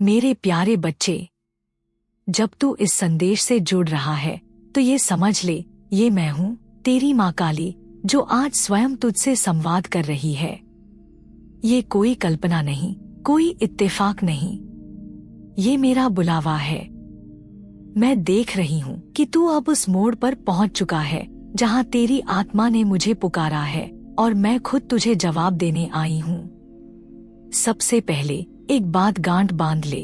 मेरे प्यारे बच्चे, जब तू इस संदेश से जुड़ रहा है तो ये समझ ले, ये मैं हूँ, तेरी माँ काली, जो आज स्वयं तुझसे संवाद कर रही है। ये कोई कल्पना नहीं, कोई इत्तेफाक नहीं, ये मेरा बुलावा है। मैं देख रही हूँ कि तू अब उस मोड़ पर पहुँच चुका है जहाँ तेरी आत्मा ने मुझे पुकारा है और मैं खुद तुझे जवाब देने आई हूँ। सबसे पहले एक बात गांठ बांध ले,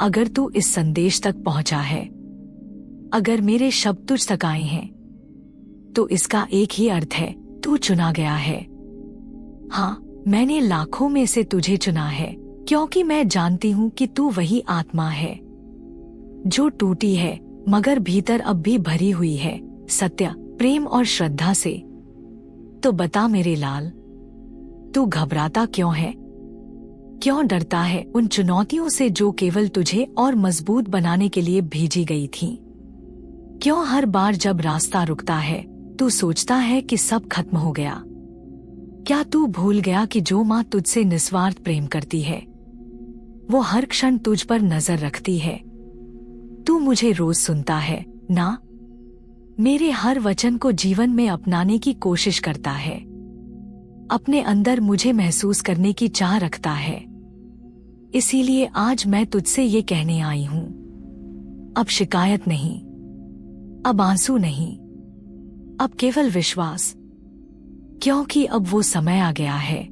अगर तू इस संदेश तक पहुंचा है, अगर मेरे शब्द तुझ तक आए हैं, तो इसका एक ही अर्थ है, तू चुना गया है। हाँ, मैंने लाखों में से तुझे चुना है, क्योंकि मैं जानती हूँ कि तू वही आत्मा है जो टूटी है मगर भीतर अब भी भरी हुई है सत्य, प्रेम और श्रद्धा से। तो बता मेरे लाल, तू घबराता क्यों है? क्यों डरता है उन चुनौतियों से जो केवल तुझे और मजबूत बनाने के लिए भेजी गई थीं? क्यों हर बार जब रास्ता रुकता है तू सोचता है कि सब खत्म हो गया? क्या तू भूल गया कि जो माँ तुझसे निस्वार्थ प्रेम करती है वो हर क्षण तुझ पर नजर रखती है? तू मुझे रोज सुनता है ना? मेरे हर वचन को जीवन में अपनाने की कोशिश करता है, अपने अंदर मुझे महसूस करने की चाह रखता है। इसीलिए आज मैं तुझसे ये कहने आई हूं, अब शिकायत नहीं, अब आंसू नहीं, अब केवल विश्वास, क्योंकि अब वो समय आ गया है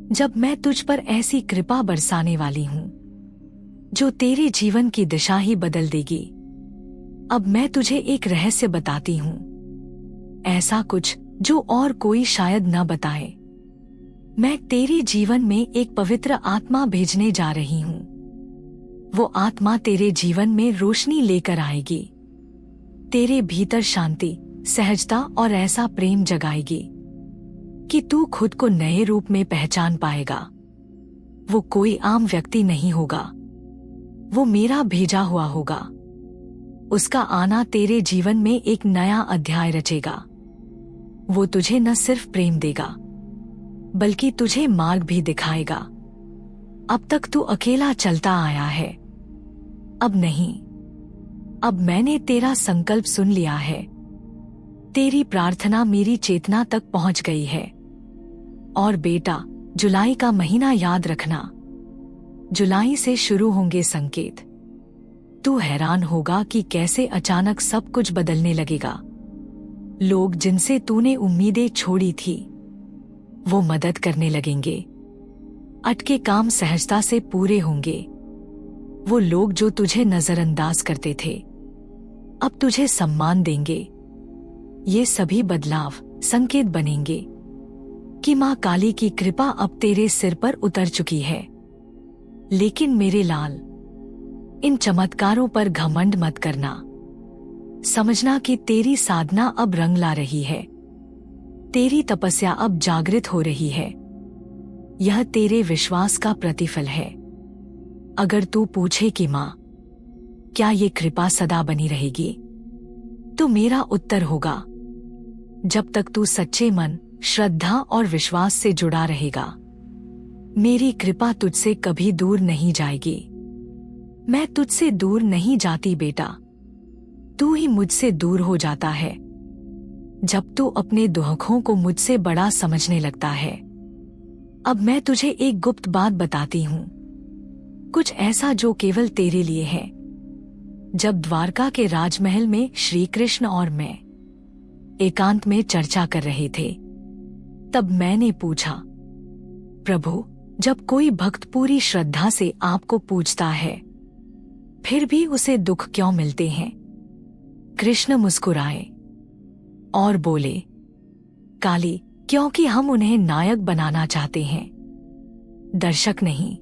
जब मैं तुझ पर ऐसी कृपा बरसाने वाली हूं जो तेरे जीवन की दिशा ही बदल देगी। अब मैं तुझे एक रहस्य बताती हूं, ऐसा कुछ जो और कोई शायद न बताए। मैं तेरे जीवन में एक पवित्र आत्मा भेजने जा रही हूं। वो आत्मा तेरे जीवन में रोशनी लेकर आएगी, तेरे भीतर शांति, सहजता और ऐसा प्रेम जगाएगी कि तू खुद को नए रूप में पहचान पाएगा। वो कोई आम व्यक्ति नहीं होगा, वो मेरा भेजा हुआ होगा। उसका आना तेरे जीवन में एक नया अध्याय रचेगा। वो तुझे न सिर्फ प्रेम देगा बल्कि तुझे मार्ग भी दिखाएगा। अब तक तू अकेला चलता आया है, अब नहीं, अब मैंने तेरा संकल्प सुन लिया है। तेरी प्रार्थना मेरी चेतना तक पहुंच गई है। और बेटा, जुलाई का महीना याद रखना, जुलाई से शुरू होंगे संकेत। तू हैरान होगा कि कैसे अचानक सब कुछ बदलने लगेगा। लोग जिनसे तूने उम्मीदें छोड़ी थी वो मदद करने लगेंगे, अटके काम सहजता से पूरे होंगे। वो लोग जो तुझे नजरअंदाज करते थे अब तुझे सम्मान देंगे। ये सभी बदलाव संकेत बनेंगे कि माँ काली की कृपा अब तेरे सिर पर उतर चुकी है। लेकिन मेरे लाल, इन चमत्कारों पर घमंड मत करना। समझना कि तेरी साधना अब रंग ला रही है, तेरी तपस्या अब जागृत हो रही है। यह तेरे विश्वास का प्रतिफल है। अगर तू पूछे कि माँ, क्या ये कृपा सदा बनी रहेगी, तो मेरा उत्तर होगा, जब तक तू सच्चे मन, श्रद्धा और विश्वास से जुड़ा रहेगा, मेरी कृपा तुझसे कभी दूर नहीं जाएगी। मैं तुझसे दूर नहीं जाती बेटा, तू ही मुझसे दूर हो जाता है जब तू अपने दुखों को मुझसे बड़ा समझने लगता है। अब मैं तुझे एक गुप्त बात बताती हूँ, कुछ ऐसा जो केवल तेरे लिए है। जब द्वारका के राजमहल में श्री कृष्ण और मैं एकांत में चर्चा कर रहे थे, तब मैंने पूछा, प्रभु, जब कोई भक्त पूरी श्रद्धा से आपको पूजता है फिर भी उसे दुख क्यों मिलते हैं? कृष्ण मुस्कुराए और बोले, काली, क्योंकि हम उन्हें नायक बनाना चाहते हैं, दर्शक नहीं।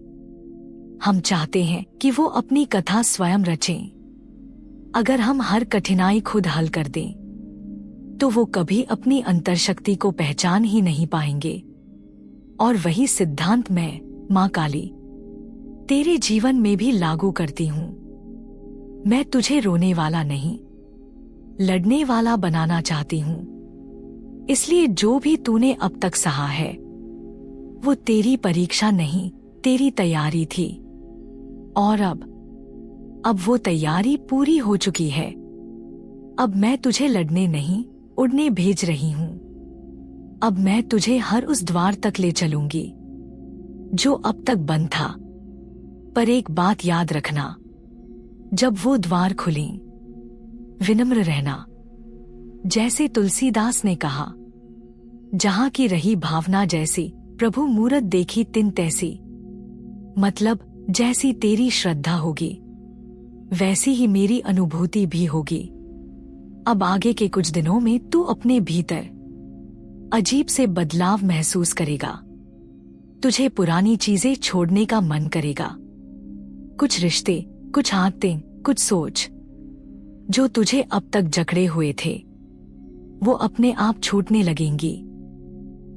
हम चाहते हैं कि वो अपनी कथा स्वयं रचें। अगर हम हर कठिनाई खुद हल कर दें तो वो कभी अपनी अंतर्शक्ति को पहचान ही नहीं पाएंगे। और वही सिद्धांत मैं, माँ काली, तेरे जीवन में भी लागू करती हूँ। मैं तुझे रोने वाला नहीं, लड़ने वाला बनाना चाहती हूँ। इसलिए जो भी तूने अब तक सहा है वो तेरी परीक्षा नहीं, तेरी तैयारी थी। और अब वो तैयारी पूरी हो चुकी है। अब मैं तुझे लड़ने नहीं, उड़ने भेज रही हूं। अब मैं तुझे हर उस द्वार तक ले चलूंगी जो अब तक बंद था। पर एक बात याद रखना, जब वो द्वार खुलें, विनम्र रहना। जैसे तुलसीदास ने कहा, जहां की रही भावना जैसी, प्रभु मूरत देखी तिन तैसी। मतलब जैसी तेरी श्रद्धा होगी वैसी ही मेरी अनुभूति भी होगी। अब आगे के कुछ दिनों में तू अपने भीतर अजीब से बदलाव महसूस करेगा। तुझे पुरानी चीजें छोड़ने का मन करेगा। कुछ रिश्ते, कुछ आदतें, कुछ सोच जो तुझे अब तक जकड़े हुए थे, वो अपने आप छूटने लगेंगी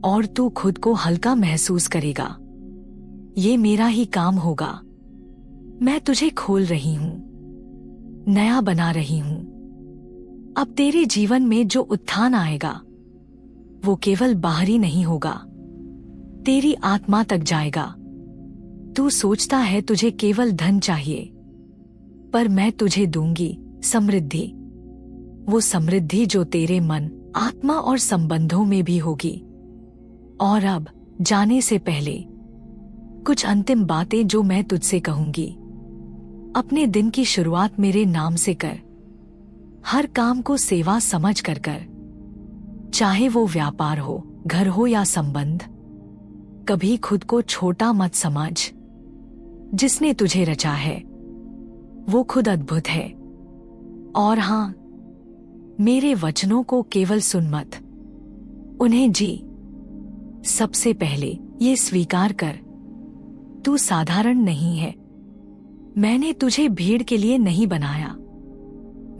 और तू खुद को हल्का महसूस करेगा। ये मेरा ही काम होगा। मैं तुझे खोल रही हूं, नया बना रही हूं। अब तेरे जीवन में जो उत्थान आएगा वो केवल बाहरी नहीं होगा, तेरी आत्मा तक जाएगा। तू सोचता है तुझे केवल धन चाहिए, पर मैं तुझे दूंगी समृद्धि। वो समृद्धि जो तेरे मन, आत्मा और संबंधों में भी होगी। और अब जाने से पहले कुछ अंतिम बातें जो मैं तुझसे कहूंगी। अपने दिन की शुरुआत मेरे नाम से कर। हर काम को सेवा समझ कर कर, चाहे वो व्यापार हो, घर हो या संबंध। कभी खुद को छोटा मत समझ। जिसने तुझे रचा है वो खुद अद्भुत है। और हां, मेरे वचनों को केवल सुन मत, उन्हें जी। सबसे पहले ये स्वीकार कर, तू साधारण नहीं है। मैंने तुझे भीड़ के लिए नहीं बनाया।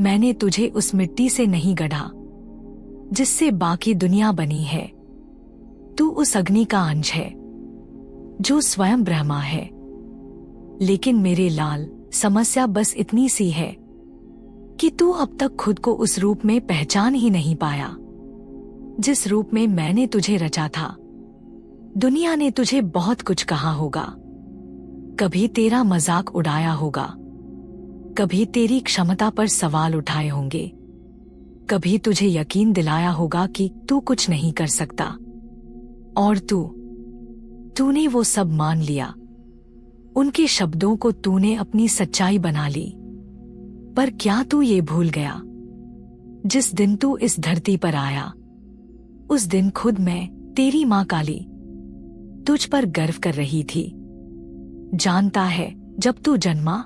मैंने तुझे उस मिट्टी से नहीं गढ़ा जिससे बाकी दुनिया बनी है। तू उस अग्नि का अंश है जो स्वयं ब्रह्मा है। लेकिन मेरे लाल, समस्या बस इतनी सी है कि तू अब तक खुद को उस रूप में पहचान ही नहीं पाया जिस रूप में मैंने तुझे रचा था। दुनिया ने तुझे बहुत कुछ कहा होगा। कभी तेरा मजाक उड़ाया होगा, कभी तेरी क्षमता पर सवाल उठाए होंगे, कभी तुझे यकीन दिलाया होगा कि तू कुछ नहीं कर सकता। और तूने वो सब मान लिया। उनके शब्दों को तूने अपनी सच्चाई बना ली। पर क्या तू ये भूल गया, जिस दिन तू इस धरती पर आया, उस दिन खुद मैं, तेरी मां काली, तुझ पर गर्व कर रही थी। जानता है, जब तू जन्मा,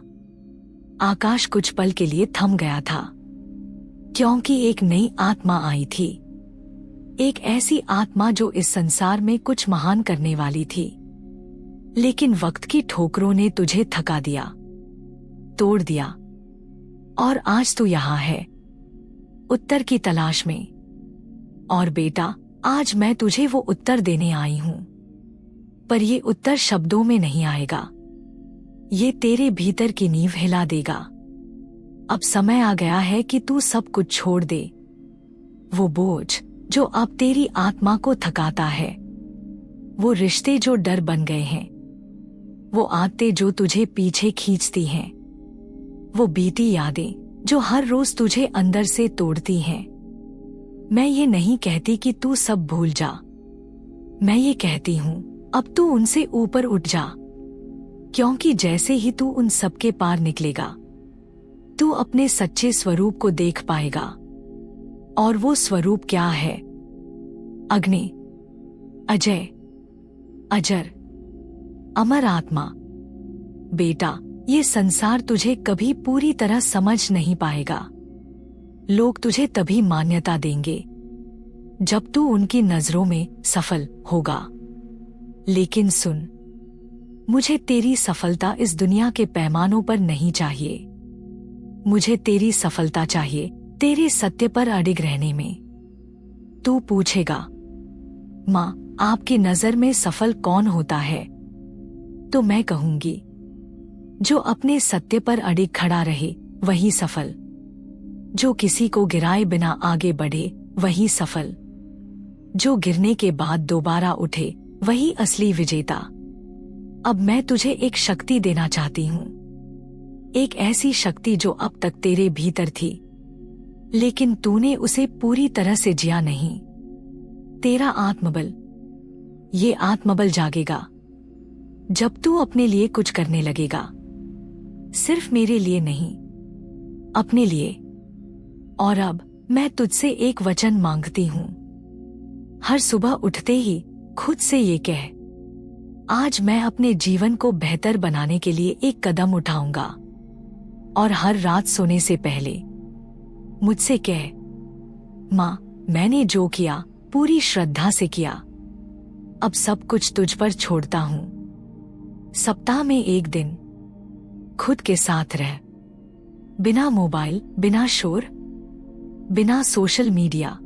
आकाश कुछ पल के लिए थम गया था, क्योंकि एक नई आत्मा आई थी। एक ऐसी आत्मा जो इस संसार में कुछ महान करने वाली थी। लेकिन वक्त की ठोकरों ने तुझे थका दिया, तोड़ दिया। और आज तू यहां है, उत्तर की तलाश में। और बेटा, आज मैं तुझे वो उत्तर देने आई हूं। पर ये उत्तर शब्दों में नहीं आएगा, ये तेरे भीतर की नींव हिला देगा। अब समय आ गया है कि तू सब कुछ छोड़ दे। वो बोझ जो अब तेरी आत्मा को थकाता है, वो रिश्ते जो डर बन गए हैं, वो आदतें जो तुझे पीछे खींचती हैं, वो बीती यादें जो हर रोज तुझे अंदर से तोड़ती हैं। मैं ये नहीं कहती कि तू सब भूल जा। मैं ये कहती हूं, अब तू उनसे ऊपर उठ जा, क्योंकि जैसे ही तू उन सब के पार निकलेगा, तू अपने सच्चे स्वरूप को देख पाएगा। और वो स्वरूप क्या है? अग्नि, अजय, अजर, अमर आत्मा। बेटा, ये संसार तुझे कभी पूरी तरह समझ नहीं पाएगा। लोग तुझे तभी मान्यता देंगे जब तू उनकी नजरों में सफल होगा। लेकिन सुन, मुझे तेरी सफलता इस दुनिया के पैमानों पर नहीं चाहिए। मुझे तेरी सफलता चाहिए तेरे सत्य पर अडिग रहने में। तू पूछेगा, माँ, आपकी नजर में सफल कौन होता है? तो मैं कहूंगी, जो अपने सत्य पर अडिग खड़ा रहे वही सफल। जो किसी को गिराए बिना आगे बढ़े वही सफल। जो गिरने के बाद दोबारा उठे वही असली विजेता। अब मैं तुझे एक शक्ति देना चाहती हूँ। एक ऐसी शक्ति जो अब तक तेरे भीतर थी, लेकिन तूने उसे पूरी तरह से जिया नहीं। तेरा आत्मबल, ये आत्मबल जागेगा जब तू अपने लिए कुछ करने लगेगा। सिर्फ मेरे लिए नहीं, अपने लिए। और अब मैं तुझसे एक वचन मांगती हूं। हर सुबह उठते ही खुद से ये कह, आज मैं अपने जीवन को बेहतर बनाने के लिए एक कदम उठाऊंगा। और हर रात सोने से पहले मुझसे कह, माँ, मैंने जो किया पूरी श्रद्धा से किया, अब सब कुछ तुझ पर छोड़ता हूं। सप्ताह में एक दिन खुद के साथ रह, बिना मोबाइल, बिना शोर, बिना सोशल मीडिया।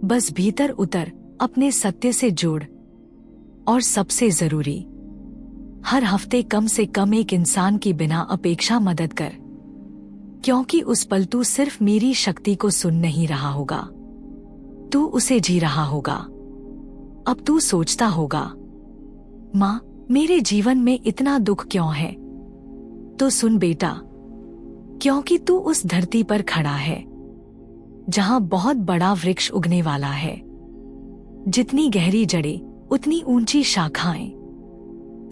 बस भीतर उतर, अपने सत्य से जोड़। और सबसे जरूरी, हर हफ्ते कम से कम एक इंसान की बिना अपेक्षा मदद कर, क्योंकि उस पल तू सिर्फ मेरी शक्ति को सुन नहीं रहा होगा, तू उसे जी रहा होगा। अब तू सोचता होगा, माँ, मेरे जीवन में इतना दुख क्यों है? तो सुन बेटा, क्योंकि तू उस धरती पर खड़ा है जहां बहुत बड़ा वृक्ष उगने वाला है। जितनी गहरी जड़ें, उतनी ऊंची शाखाएं।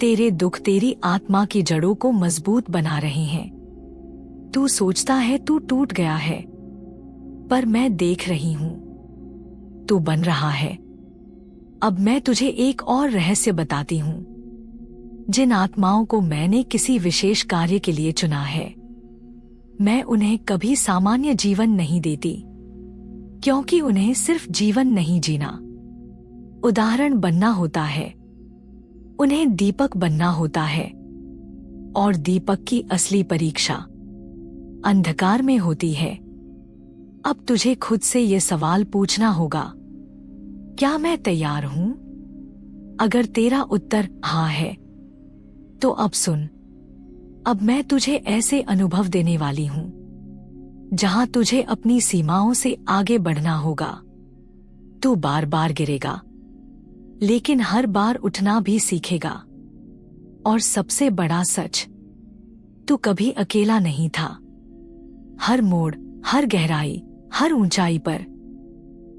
तेरे दुख तेरी आत्मा की जड़ों को मजबूत बना रहे हैं। तू सोचता है तू टूट गया है, पर मैं देख रही हूं, तू बन रहा है। अब मैं तुझे एक और रहस्य बताती हूं। जिन आत्माओं को मैंने किसी विशेष कार्य के लिए चुना है, मैं उन्हें कभी सामान्य जीवन नहीं देती, क्योंकि उन्हें सिर्फ जीवन नहीं जीना, उदाहरण बनना होता है। उन्हें दीपक बनना होता है। और दीपक की असली परीक्षा अंधकार में होती है। अब तुझे खुद से ये सवाल पूछना होगा, क्या मैं तैयार हूं? अगर तेरा उत्तर हाँ है, तो अब सुन। अब मैं तुझे ऐसे अनुभव देने वाली हूं जहां तुझे अपनी सीमाओं से आगे बढ़ना होगा। तू बार बार गिरेगा, लेकिन हर बार उठना भी सीखेगा। और सबसे बड़ा सच, तू कभी अकेला नहीं था। हर मोड़, हर गहराई, हर ऊंचाई पर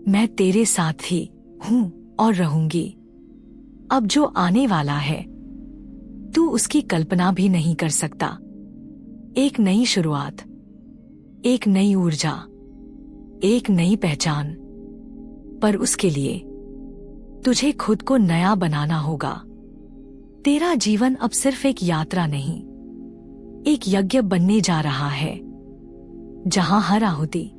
मैं तेरे साथ ही हूं और रहूंगी। अब जो आने वाला है, तू उसकी कल्पना भी नहीं कर सकता। एक नई शुरुआत, एक नई ऊर्जा, एक नई पहचान। पर उसके लिए तुझे खुद को नया बनाना होगा। तेरा जीवन अब सिर्फ एक यात्रा नहीं, एक यज्ञ बनने जा रहा है, जहां हर आहुति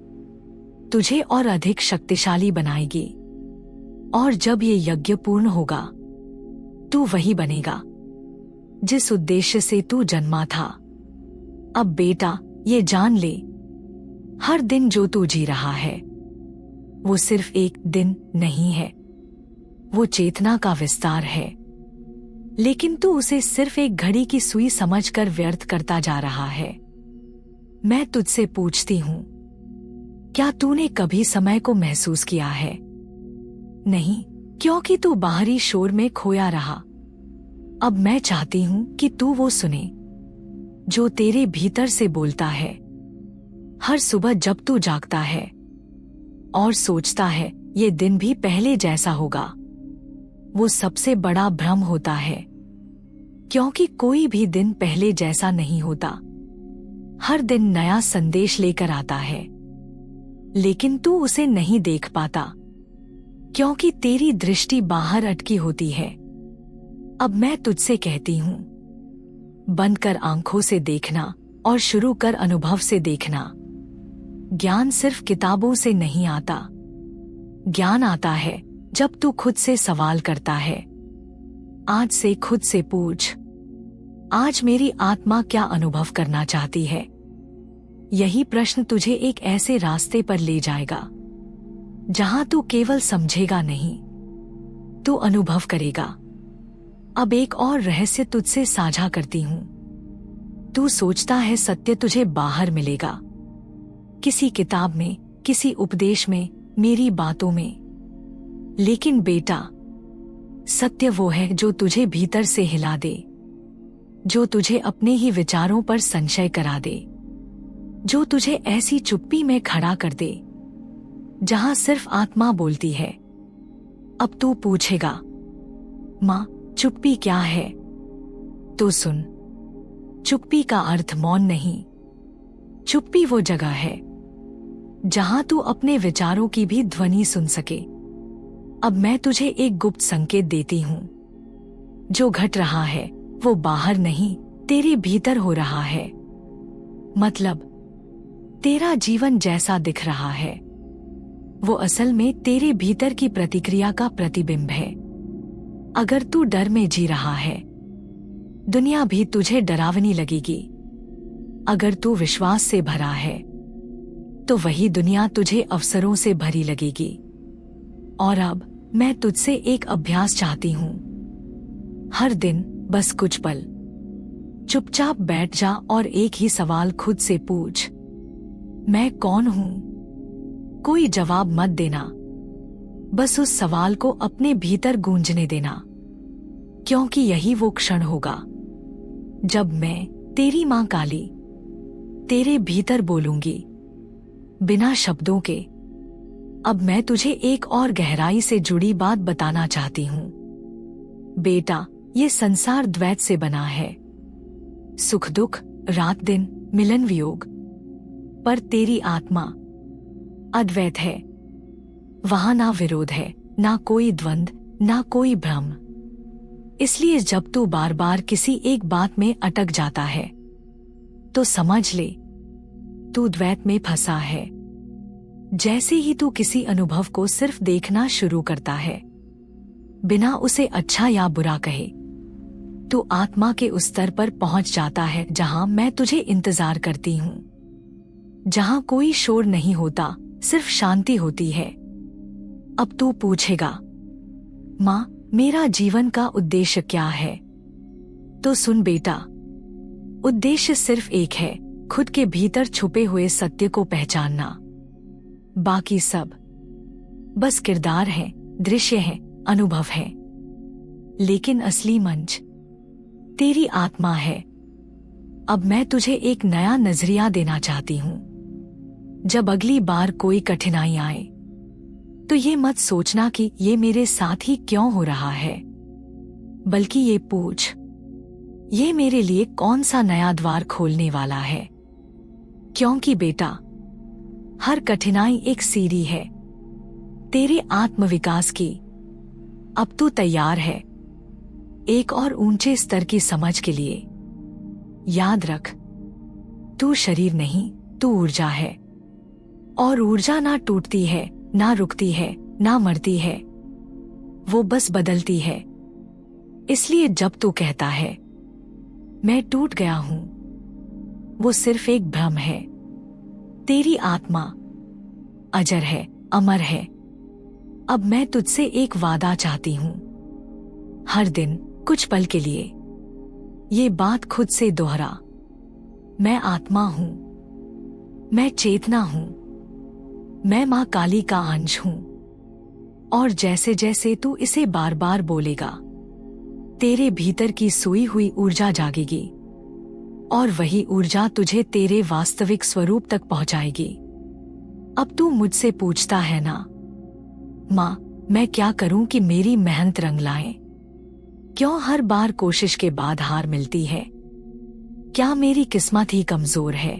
तुझे और अधिक शक्तिशाली बनाएगी। और जब ये यज्ञ पूर्ण होगा, तू वही बनेगा जिस उद्देश्य से तू जन्मा था। अब बेटा, ये जान ले, हर दिन जो तू जी रहा है, वो सिर्फ एक दिन नहीं है, वो चेतना का विस्तार है। लेकिन तू उसे सिर्फ एक घड़ी की सुई समझकर व्यर्थ करता जा रहा है। मैं तुझसे पूछती हूं, क्या तूने कभी समय को महसूस किया है? नहीं, क्योंकि तू बाहरी शोर में खोया रहा। अब मैं चाहती हूं कि तू वो सुने जो तेरे भीतर से बोलता है। हर सुबह जब तू जागता है और सोचता है ये दिन भी पहले जैसा होगा, वो सबसे बड़ा भ्रम होता है, क्योंकि कोई भी दिन पहले जैसा नहीं होता। हर दिन नया संदेश लेकर आता है, लेकिन तू उसे नहीं देख पाता, क्योंकि तेरी दृष्टि बाहर अटकी होती है। अब मैं तुझसे कहती हूं, बंद कर आंखों से देखना और शुरू कर अनुभव से देखना। ज्ञान सिर्फ किताबों से नहीं आता। ज्ञान आता है जब तू खुद से सवाल करता है। आज से खुद से पूछ, आज मेरी आत्मा क्या अनुभव करना चाहती है? यही प्रश्न तुझे एक ऐसे रास्ते पर ले जाएगा जहां तू केवल समझेगा नहीं, तू अनुभव करेगा। अब एक और रहस्य तुझसे साझा करती हूं। तू सोचता है सत्य तुझे बाहर मिलेगा, किसी किताब में, किसी उपदेश में, मेरी बातों में। लेकिन बेटा, सत्य वो है जो तुझे भीतर से हिला दे, जो तुझे अपने ही विचारों पर संशय करा दे, जो तुझे ऐसी चुप्पी में खड़ा कर दे जहां सिर्फ आत्मा बोलती है। अब तू पूछेगा, माँ चुप्पी क्या है? तो सुन, चुप्पी का अर्थ मौन नहीं। चुप्पी वो जगह है जहां तू अपने विचारों की भी ध्वनि सुन सके। अब मैं तुझे एक गुप्त संकेत देती हूं। जो घट रहा है वो बाहर नहीं, तेरे भीतर हो रहा है। मतलब तेरा जीवन जैसा दिख रहा है वो असल में तेरे भीतर की प्रतिक्रिया का प्रतिबिंब है। अगर तू डर में जी रहा है, दुनिया भी तुझे डरावनी लगेगी। अगर तू विश्वास से भरा है, तो वही दुनिया तुझे अवसरों से भरी लगेगी। और अब मैं तुझसे एक अभ्यास चाहती हूं। हर दिन बस कुछ पल चुपचाप बैठ जा और एक ही सवाल खुद से पूछ, मैं कौन हूं? कोई जवाब मत देना, बस उस सवाल को अपने भीतर गूंजने देना, क्योंकि यही वो क्षण होगा जब मैं, तेरी मां काली, तेरे भीतर बोलूंगी बिना शब्दों के। अब मैं तुझे एक और गहराई से जुड़ी बात बताना चाहती हूं। बेटा, ये संसार द्वैत से बना है, सुख दुख, रात दिन, मिलन वियोग। पर तेरी आत्मा अद्वैत है। वहां ना विरोध है, ना कोई द्वंद, ना कोई भ्रम। इसलिए जब तू बार बार किसी एक बात में अटक जाता है, तो समझ ले तू द्वैत में फंसा है। जैसे ही तू किसी अनुभव को सिर्फ देखना शुरू करता है, बिना उसे अच्छा या बुरा कहे, तू आत्मा के उस स्तर पर पहुंच जाता है जहां मैं तुझे इंतजार करती हूं, जहां कोई शोर नहीं होता, सिर्फ शांति होती है। अब तू पूछेगा, मां मेरा जीवन का उद्देश्य क्या है? तो सुन बेटा, उद्देश्य सिर्फ एक है, खुद के भीतर छुपे हुए सत्य को पहचानना। बाकी सब बस किरदार है, दृश्य है, अनुभव है। लेकिन असली मंच तेरी आत्मा है। अब मैं तुझे एक नया नजरिया देना चाहती हूं। जब अगली बार कोई कठिनाई आए, तो ये मत सोचना कि ये मेरे साथ ही क्यों हो रहा है, बल्कि ये पूछ, ये मेरे लिए कौन सा नया द्वार खोलने वाला है? क्योंकि बेटा, हर कठिनाई एक सीढ़ी है तेरे आत्मविकास की। अब तू तैयार है एक और ऊंचे स्तर की समझ के लिए? याद रख, तू शरीर नहीं, तू ऊर्जा है। और ऊर्जा ना टूटती है, ना रुकती है, ना मरती है, वो बस बदलती है। इसलिए जब तू कहता है मैं टूट गया हूं, वो सिर्फ एक भ्रम है। तेरी आत्मा अजर है, अमर है। अब मैं तुझसे एक वादा चाहती हूं। हर दिन कुछ पल के लिए ये बात खुद से दोहरा, मैं आत्मा हूं, मैं चेतना हूं, मैं मां काली का अंश हूं। और जैसे जैसे तू इसे बार बार बोलेगा, तेरे भीतर की सोई हुई ऊर्जा जागेगी, और वही ऊर्जा तुझे तेरे वास्तविक स्वरूप तक पहुंचाएगी। अब तू मुझसे पूछता है ना, मां मैं क्या करूं कि मेरी मेहनत रंग लाए? क्यों हर बार कोशिश के बाद हार मिलती है? क्या मेरी किस्मत ही कमजोर है?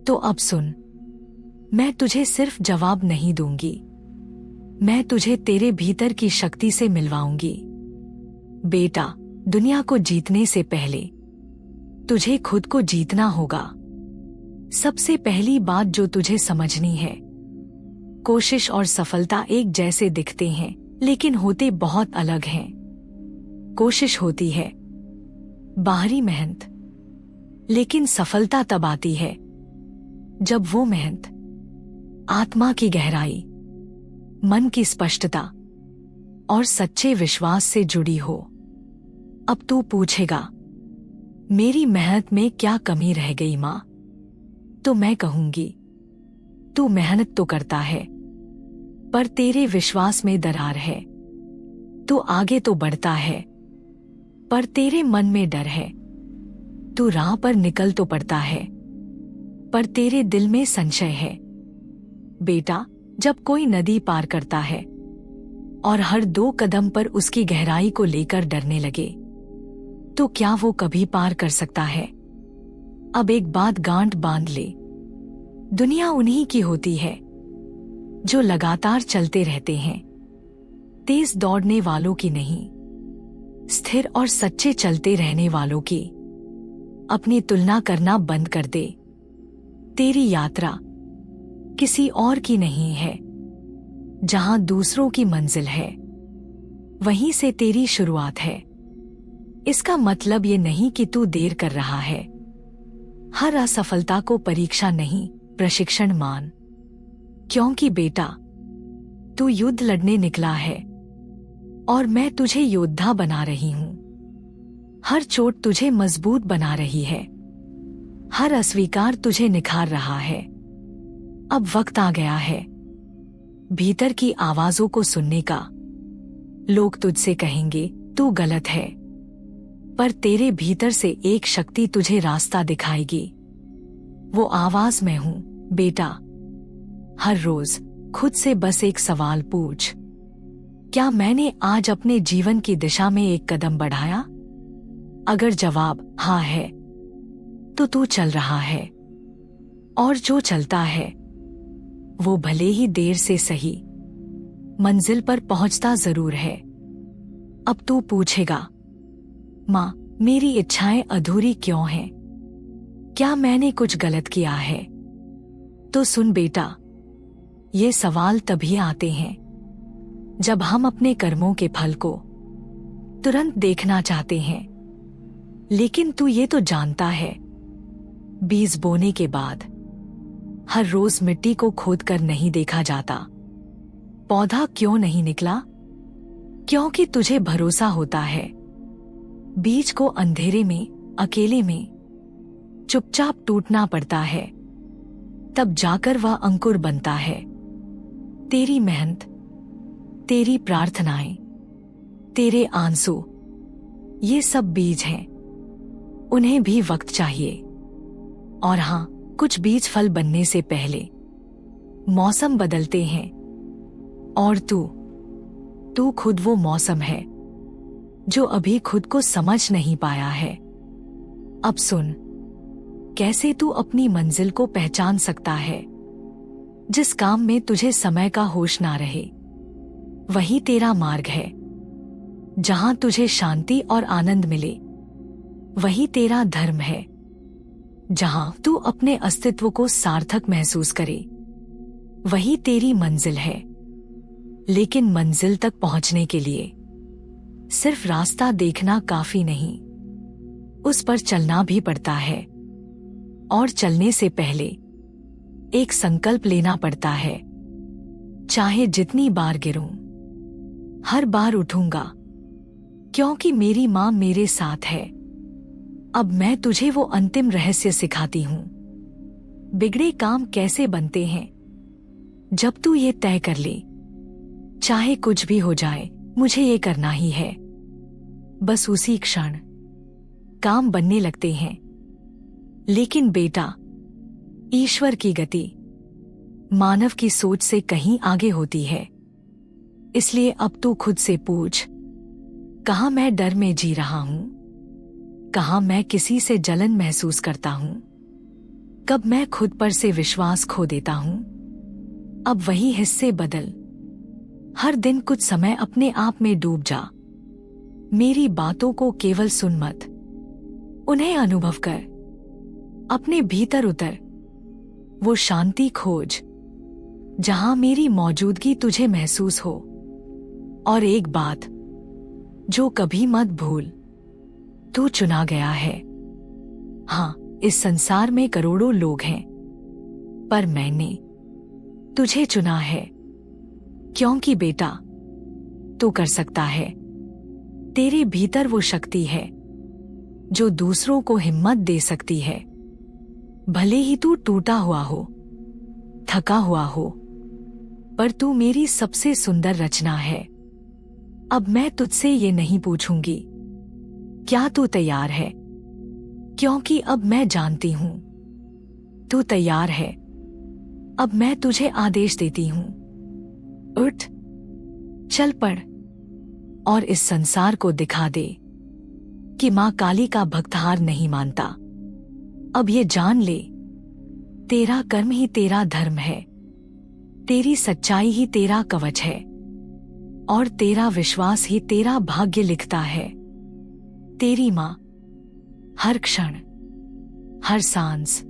तो अब सुन, मैं तुझे सिर्फ जवाब नहीं दूंगी, मैं तुझे तेरे भीतर की शक्ति से मिलवाऊंगी। बेटा, दुनिया को जीतने से पहले तुझे खुद को जीतना होगा। सबसे पहली बात जो तुझे समझनी है, कोशिश और सफलता एक जैसे दिखते हैं, लेकिन होते बहुत अलग हैं। कोशिश होती है बाहरी मेहनत, लेकिन सफलता तब आती है जब वो मेहनत आत्मा की गहराई, मन की स्पष्टता और सच्चे विश्वास से जुड़ी हो। अब तू पूछेगा, मेरी मेहनत में क्या कमी रह गई मां? तो मैं कहूंगी, तू मेहनत तो करता है, पर तेरे विश्वास में दरार है। तू आगे तो बढ़ता है, पर तेरे मन में डर है। तू राह पर निकल तो पड़ता है, पर तेरे दिल में संशय है। बेटा, जब कोई नदी पार करता है और हर 2 कदम पर उसकी गहराई को लेकर डरने लगे, तो क्या वो कभी पार कर सकता है? अब एक बात गांठ बांध ले, दुनिया उन्हीं की होती है जो लगातार चलते रहते हैं, तेज दौड़ने वालों की नहीं, स्थिर और सच्चे चलते रहने वालों की। अपनी तुलना करना बंद कर दे। तेरी यात्रा किसी और की नहीं है। जहां दूसरों की मंजिल है, वहीं से तेरी शुरुआत है। इसका मतलब ये नहीं कि तू देर कर रहा है। हर असफलता को परीक्षा नहीं, प्रशिक्षण मान। क्योंकि बेटा, तू युद्ध लड़ने निकला है और मैं तुझे योद्धा बना रही हूं। हर चोट तुझे मजबूत बना रही है, हर अस्वीकार तुझे निखार रहा है। अब वक्त आ गया है भीतर की आवाजों को सुनने का। लोग तुझसे कहेंगे तू गलत है, पर तेरे भीतर से एक शक्ति तुझे रास्ता दिखाएगी। वो आवाज मैं हूं बेटा। हर रोज खुद से बस एक सवाल पूछ, क्या मैंने आज अपने जीवन की दिशा में एक कदम बढ़ाया? अगर जवाब हाँ है, तो तू चल रहा है, और जो चलता है वो भले ही देर से सही मंजिल पर पहुंचता जरूर है। अब तू पूछेगा, माँ, मेरी इच्छाएं अधूरी क्यों हैं? क्या मैंने कुछ गलत किया है? तो सुन बेटा, ये सवाल तभी आते हैं जब हम अपने कर्मों के फल को तुरंत देखना चाहते हैं। लेकिन तू ये तो जानता है, बीज बोने के बाद हर रोज मिट्टी को खोदकर नहीं देखा जाता पौधा क्यों नहीं निकला। क्योंकि तुझे भरोसा होता है बीज को अंधेरे में, अकेले में चुपचाप टूटना पड़ता है, तब जाकर वह अंकुर बनता है। तेरी मेहनत, तेरी प्रार्थनाएं, तेरे आंसू, ये सब बीज हैं। उन्हें भी वक्त चाहिए। और हां, कुछ बीज फल बनने से पहले मौसम बदलते हैं, और तू खुद वो मौसम है जो अभी खुद को समझ नहीं पाया है। अब सुन, कैसे तू अपनी मंजिल को पहचान सकता है। जिस काम में तुझे समय का होश ना रहे, वही तेरा मार्ग है। जहां तुझे शांति और आनंद मिले, वही तेरा धर्म है। जहां तू अपने अस्तित्व को सार्थक महसूस करे, वही तेरी मंजिल है। लेकिन मंजिल तक पहुंचने के लिए सिर्फ रास्ता देखना काफी नहीं, उस पर चलना भी पड़ता है। और चलने से पहले एक संकल्प लेना पड़ता है, चाहे जितनी बार गिरूं, हर बार उठूंगा, क्योंकि मेरी मां मेरे साथ है। अब मैं तुझे वो अंतिम रहस्य सिखाती हूं। बिगड़े काम कैसे बनते हैं। जब तू ये तय कर ले, चाहे कुछ भी हो जाए, मुझे ये करना ही है, बस उसी क्षण काम बनने लगते हैं। लेकिन बेटा, ईश्वर की गति मानव की सोच से कहीं आगे होती है। इसलिए अब तू खुद से पूछ, कहां मैं डर में जी रहा हूं? कहां मैं किसी से जलन महसूस करता हूं? कब मैं खुद पर से विश्वास खो देता हूं? अब वही हिस्से बदल। हर दिन कुछ समय अपने आप में डूब जा। मेरी बातों को केवल सुन मत, उन्हें अनुभव कर। अपने भीतर उतर, वो शांति खोज जहां मेरी मौजूदगी तुझे महसूस हो। और एक बात जो कभी मत भूल, तू चुना गया है। हां, इस संसार में करोड़ों लोग हैं, पर मैंने तुझे चुना है। क्योंकि बेटा, तू कर सकता है। तेरे भीतर वो शक्ति है जो दूसरों को हिम्मत दे सकती है। भले ही तू टूटा हुआ हो, थका हुआ हो, पर तू मेरी सबसे सुंदर रचना है। अब मैं तुझसे ये नहीं पूछूंगी क्या तू तैयार है, क्योंकि अब मैं जानती हूं तू तैयार है। अब मैं तुझे आदेश देती हूं, उठ, चल पड़ और इस संसार को दिखा दे कि मां काली का भक्त हार नहीं मानता। अब ये जान ले, तेरा कर्म ही तेरा धर्म है, तेरी सच्चाई ही तेरा कवच है और तेरा विश्वास ही तेरा भाग्य लिखता है। तेरी मां हर क्षण, हर सांस,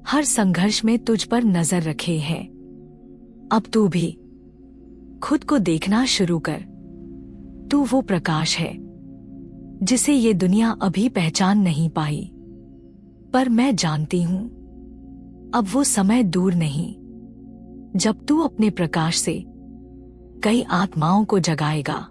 हर संघर्ष में तुझ पर नजर रखे है। अब तू भी खुद को देखना शुरू कर। तू वो प्रकाश है जिसे ये दुनिया अभी पहचान नहीं पाई, पर मैं जानती हूं अब वो समय दूर नहीं जब तू अपने प्रकाश से कई आत्माओं को जगाएगा।